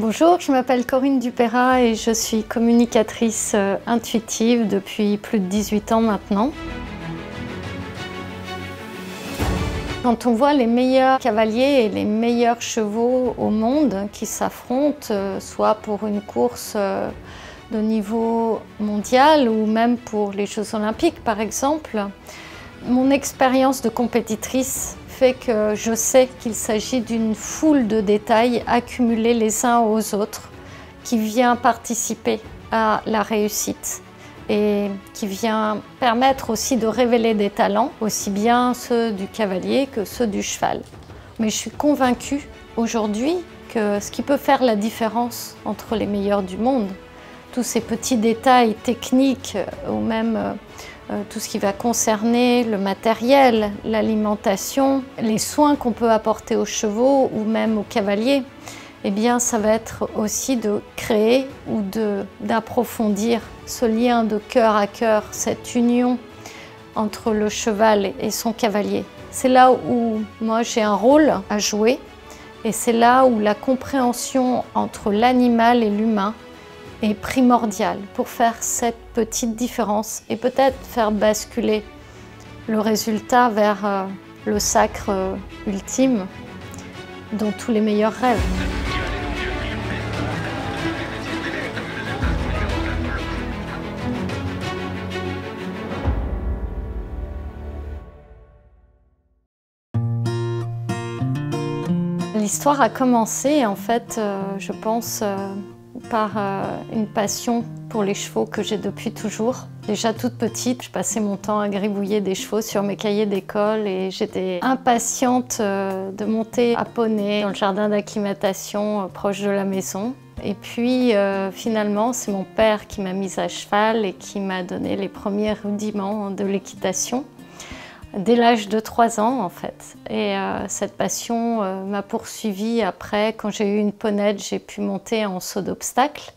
Bonjour, je m'appelle Corinne Dupérat et je suis communicatrice intuitive depuis plus de 18 ans maintenant. Quand on voit les meilleurs cavaliers et les meilleurs chevaux au monde qui s'affrontent, soit pour une course de niveau mondial ou même pour les Jeux Olympiques par exemple, mon expérience de compétitrice fait que je sais qu'il s'agit d'une foule de détails accumulés les uns aux autres qui vient participer à la réussite et qui vient permettre aussi de révéler des talents, aussi bien ceux du cavalier que ceux du cheval. Mais je suis convaincue aujourd'hui que ce qui peut faire la différence entre les meilleurs du monde, tous ces petits détails techniques ou même tout ce qui va concerner le matériel, l'alimentation, les soins qu'on peut apporter aux chevaux ou même aux cavaliers, eh bien ça va être aussi de créer ou d'approfondir ce lien de cœur à cœur, cette union entre le cheval et son cavalier. C'est là où moi j'ai un rôle à jouer et c'est là où la compréhension entre l'animal et l'humain est primordial pour faire cette petite différence et peut-être faire basculer le résultat vers le sacre ultime dont tous les meilleurs rêvent. L'histoire a commencé en fait, je pense, par une passion pour les chevaux que j'ai depuis toujours. Déjà toute petite, je passais mon temps à gribouiller des chevaux sur mes cahiers d'école et j'étais impatiente de monter à poney dans le jardin d'acclimatation proche de la maison. Et puis finalement, c'est mon père qui m'a mise à cheval et qui m'a donné les premiers rudiments de l'équitation. Dès l'âge de 3 ans en fait. Et cette passion m'a poursuivie après. Quand j'ai eu une ponette, j'ai pu monter en saut d'obstacle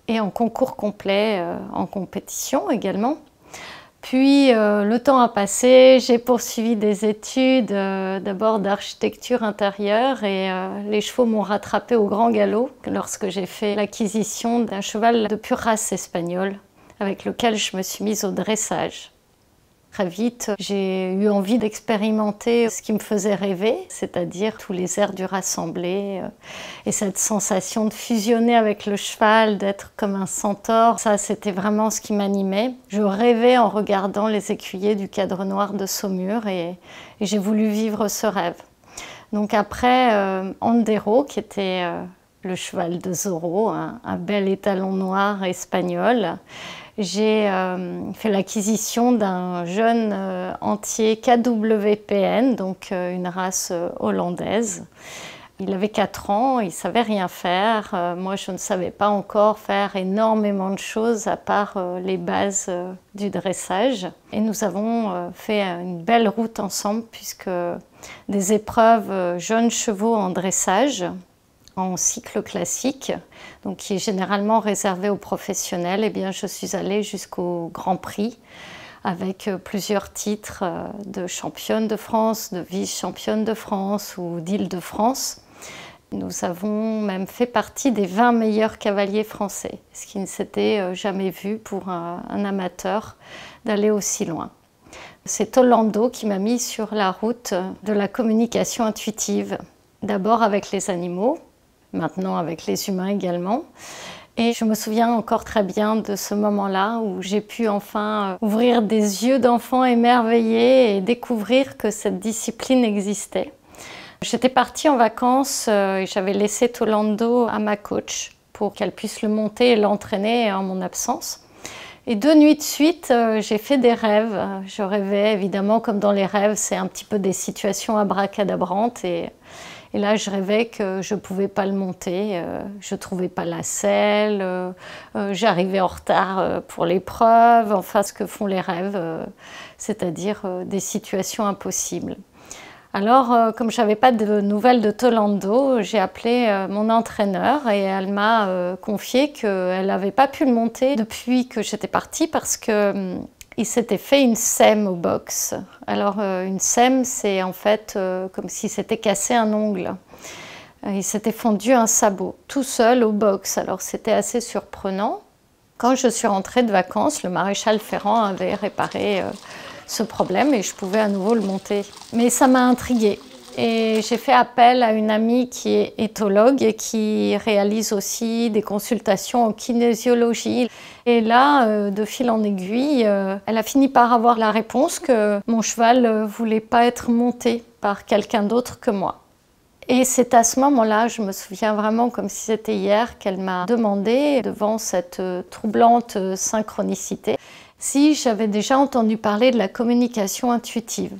et en concours complet, en compétition également. Puis le temps a passé, j'ai poursuivi des études d'abord d'architecture intérieure et les chevaux m'ont rattrapée au grand galop lorsque j'ai fait l'acquisition d'un cheval de pure race espagnole avec lequel je me suis mise au dressage. Très vite, j'ai eu envie d'expérimenter ce qui me faisait rêver, c'est-à-dire tous les airs du rassemblé et cette sensation de fusionner avec le cheval, d'être comme un centaure. Ça, c'était vraiment ce qui m'animait. Je rêvais en regardant les écuyers du Cadre Noir de Saumur et j'ai voulu vivre ce rêve. Donc après, Andero, qui était le cheval de Zorro, un bel étalon noir espagnol, j'ai fait l'acquisition d'un jeune entier KWPN, donc une race hollandaise. Il avait 4 ans, il ne savait rien faire. Moi, je ne savais pas encore faire énormément de choses à part les bases du dressage. Et nous avons fait une belle route ensemble puisque des épreuves jeunes chevaux en dressage, en cycle classique, donc qui est généralement réservé aux professionnels, eh bien, je suis allée jusqu'au Grand Prix avec plusieurs titres de championne de France, de vice-championne de France ou d'Île-de-France. Nous avons même fait partie des 20 meilleurs cavaliers français, ce qui ne s'était jamais vu pour un amateur d'aller aussi loin. C'est Orlando qui m'a mis sur la route de la communication intuitive, d'abord avec les animaux, maintenant avec les humains également. Et je me souviens encore très bien de ce moment-là où j'ai pu enfin ouvrir des yeux d'enfant émerveillé et découvrir que cette discipline existait. J'étais partie en vacances et j'avais laissé Orlando à ma coach pour qu'elle puisse le monter et l'entraîner en mon absence. Et 2 nuits de suite, j'ai fait des rêves. Je rêvais, évidemment, comme dans les rêves, c'est un petit peu des situations abracadabrantes. Et là, je rêvais que je ne pouvais pas le monter, je ne trouvais pas la selle, j'arrivais en retard pour l'épreuve, enfin ce que font les rêves, c'est-à-dire des situations impossibles. Alors, comme je n'avais pas de nouvelles de Orlando, j'ai appelé mon entraîneur et elle m'a confié qu'elle n'avait pas pu le monter depuis que j'étais partie parce que il s'était fait une sème au box. Alors une sème, c'est en fait comme si s'était cassé un ongle. Il s'était fendu un sabot, tout seul au box. Alors c'était assez surprenant. Quand je suis rentrée de vacances, le maréchal Ferrand avait réparé ce problème et je pouvais à nouveau le monter. Mais ça m'a intriguée. Et j'ai fait appel à une amie qui est éthologue et qui réalise aussi des consultations en kinésiologie. Et là, de fil en aiguille, elle a fini par avoir la réponse que mon cheval ne voulait pas être monté par quelqu'un d'autre que moi. Et c'est à ce moment-là, je me souviens vraiment comme si c'était hier, qu'elle m'a demandé, devant cette troublante synchronicité, si j'avais déjà entendu parler de la communication intuitive.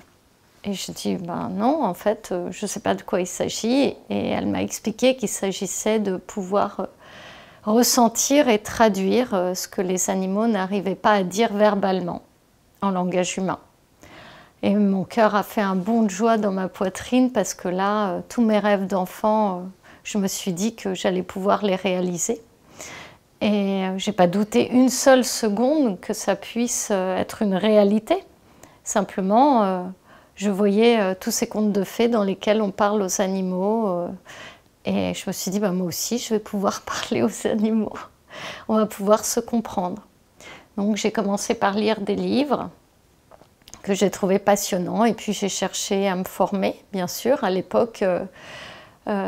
Et je dis, ben non, en fait, je ne sais pas de quoi il s'agit. Et elle m'a expliqué qu'il s'agissait de pouvoir ressentir et traduire ce que les animaux n'arrivaient pas à dire verbalement, en langage humain. Et mon cœur a fait un bond de joie dans ma poitrine parce que là, tous mes rêves d'enfant, je me suis dit que j'allais pouvoir les réaliser. Et je n'ai pas douté une seule seconde que ça puisse être une réalité. Simplement, je voyais tous ces contes de fées dans lesquels on parle aux animaux. Et je me suis dit, bah, moi aussi, je vais pouvoir parler aux animaux. On va pouvoir se comprendre. Donc j'ai commencé par lire des livres que j'ai trouvé passionnants. Et puis j'ai cherché à me former, bien sûr. À l'époque,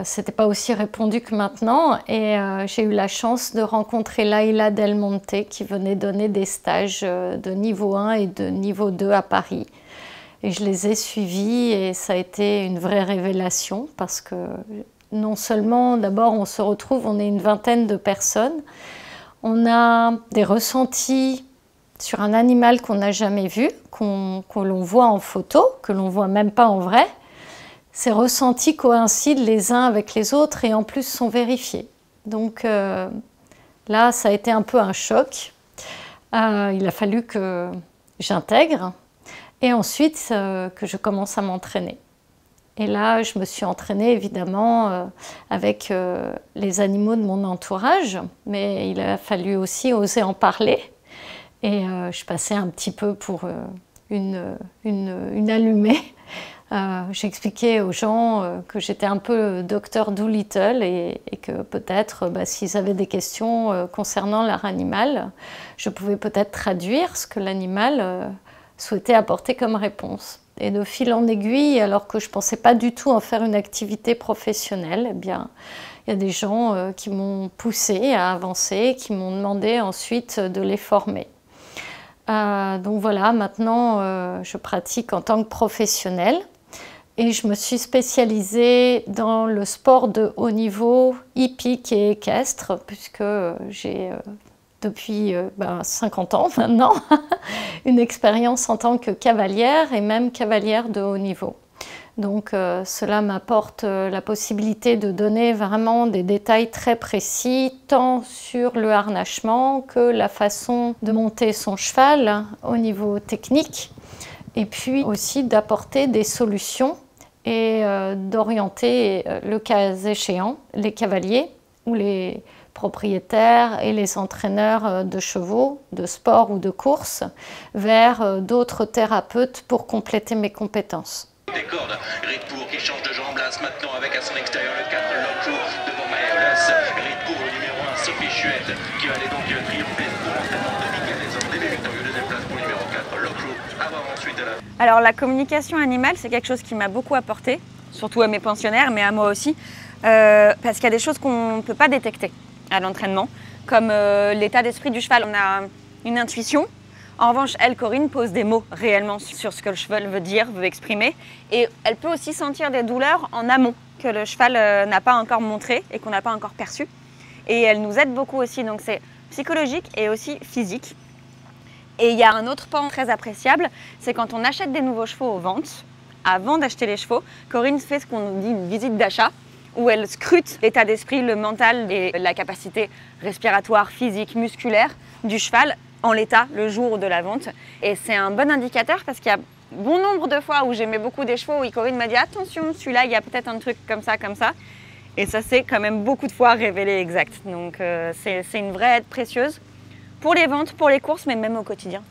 c'était pas aussi répandu que maintenant. Et j'ai eu la chance de rencontrer Laïla Del Monte qui venait donner des stages de niveau 1 et de niveau 2 à Paris. Et je les ai suivis et ça a été une vraie révélation parce que non seulement, d'abord, on se retrouve, on est une vingtaine de personnes, on a des ressentis sur un animal qu'on n'a jamais vu, que l'on voit en photo, que l'on ne voit même pas en vrai. Ces ressentis coïncident les uns avec les autres et en plus sont vérifiés. Donc là, ça a été un peu un choc. Il a fallu que j'intègre et ensuite que je commence à m'entraîner. Et là, je me suis entraînée évidemment avec les animaux de mon entourage, mais il a fallu aussi oser en parler. Et je passais un petit peu pour une allumée. J'expliquais aux gens que j'étais un peu Dr Dolittle et que peut-être, s'ils avaient des questions concernant leur animal, je pouvais peut-être traduire ce que l'animal souhaitait apporter comme réponse. Et de fil en aiguille, alors que je ne pensais pas du tout en faire une activité professionnelle, eh bien, il y a des gens qui m'ont poussée à avancer, qui m'ont demandé ensuite de les former. Donc voilà, maintenant je pratique en tant que professionnelle et je me suis spécialisée dans le sport de haut niveau hippique et équestre puisque j'ai depuis 50 ans maintenant une expérience en tant que cavalière et même cavalière de haut niveau. Donc cela m'apporte la possibilité de donner vraiment des détails très précis, tant sur le harnachement que la façon de monter son cheval au niveau technique, et puis aussi d'apporter des solutions et d'orienter, le cas échéant, les cavaliers ou les propriétaires et les entraîneurs de chevaux, de sport ou de course, vers d'autres thérapeutes pour compléter mes compétences. Des cordes, Rietpour qui change de jambe-lasse maintenant avec à son extérieur le 4 Loclo devant Maëolas. Rietpour le numéro 1 Sophie Chuette qui va aller donc triompher pour l'entraînement de Miguel Les Hommes début victorieux, deuxième place pour le numéro 4 Loclo. Avoir ensuite Alors la communication animale, c'est quelque chose qui m'a beaucoup apporté, surtout à mes pensionnaires mais à moi aussi, parce qu'il y a des choses qu'on ne peut pas détecter à l'entraînement, comme l'état d'esprit du cheval. On a une intuition. En revanche, elle, Corinne, pose des mots réellement sur ce que le cheval veut dire, veut exprimer. Et elle peut aussi sentir des douleurs en amont que le cheval n'a pas encore montré et qu'on n'a pas encore perçu. Et elle nous aide beaucoup aussi, donc c'est psychologique et aussi physique. Et il y a un autre pan très appréciable, c'est quand on achète des nouveaux chevaux aux ventes. Avant d'acheter les chevaux, Corinne fait ce qu'on dit une visite d'achat, où elle scrute l'état d'esprit, le mental et la capacité respiratoire, physique, musculaire du cheval en l'état le jour de la vente. Et c'est un bon indicateur parce qu'il y a bon nombre de fois où j'aimais beaucoup des chevaux où Corinne m'a dit attention, celui-là, il y a peut-être un truc comme ça, comme ça. Et ça s'est quand même beaucoup de fois révélé exact. Donc c'est une vraie aide précieuse pour les ventes, pour les courses, mais même au quotidien.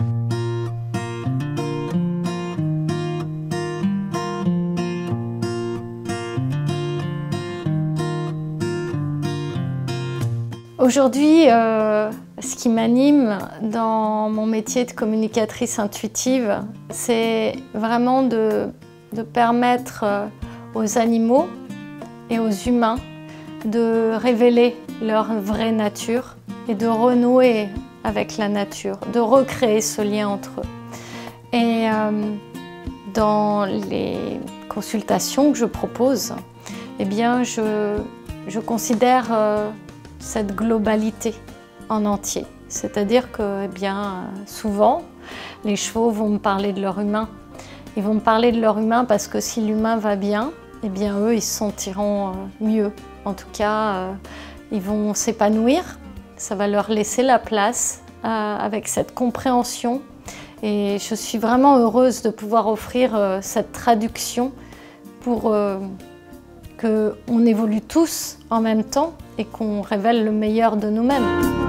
Aujourd'hui, ce qui m'anime dans mon métier de communicatrice intuitive, c'est vraiment de permettre aux animaux et aux humains de révéler leur vraie nature et de renouer avec la nature, de recréer ce lien entre eux. Et dans les consultations que je propose, eh bien, je considère cette globalité en entier. C'est-à-dire que souvent, les chevaux vont me parler de leur humain. Ils vont me parler de leur humain parce que si l'humain va bien, eh bien, eux, ils se sentiront mieux. En tout cas, ils vont s'épanouir. Ça va leur laisser la place avec cette compréhension. Et je suis vraiment heureuse de pouvoir offrir cette traduction pour qu'on évolue tous en même temps et qu'on révèle le meilleur de nous-mêmes.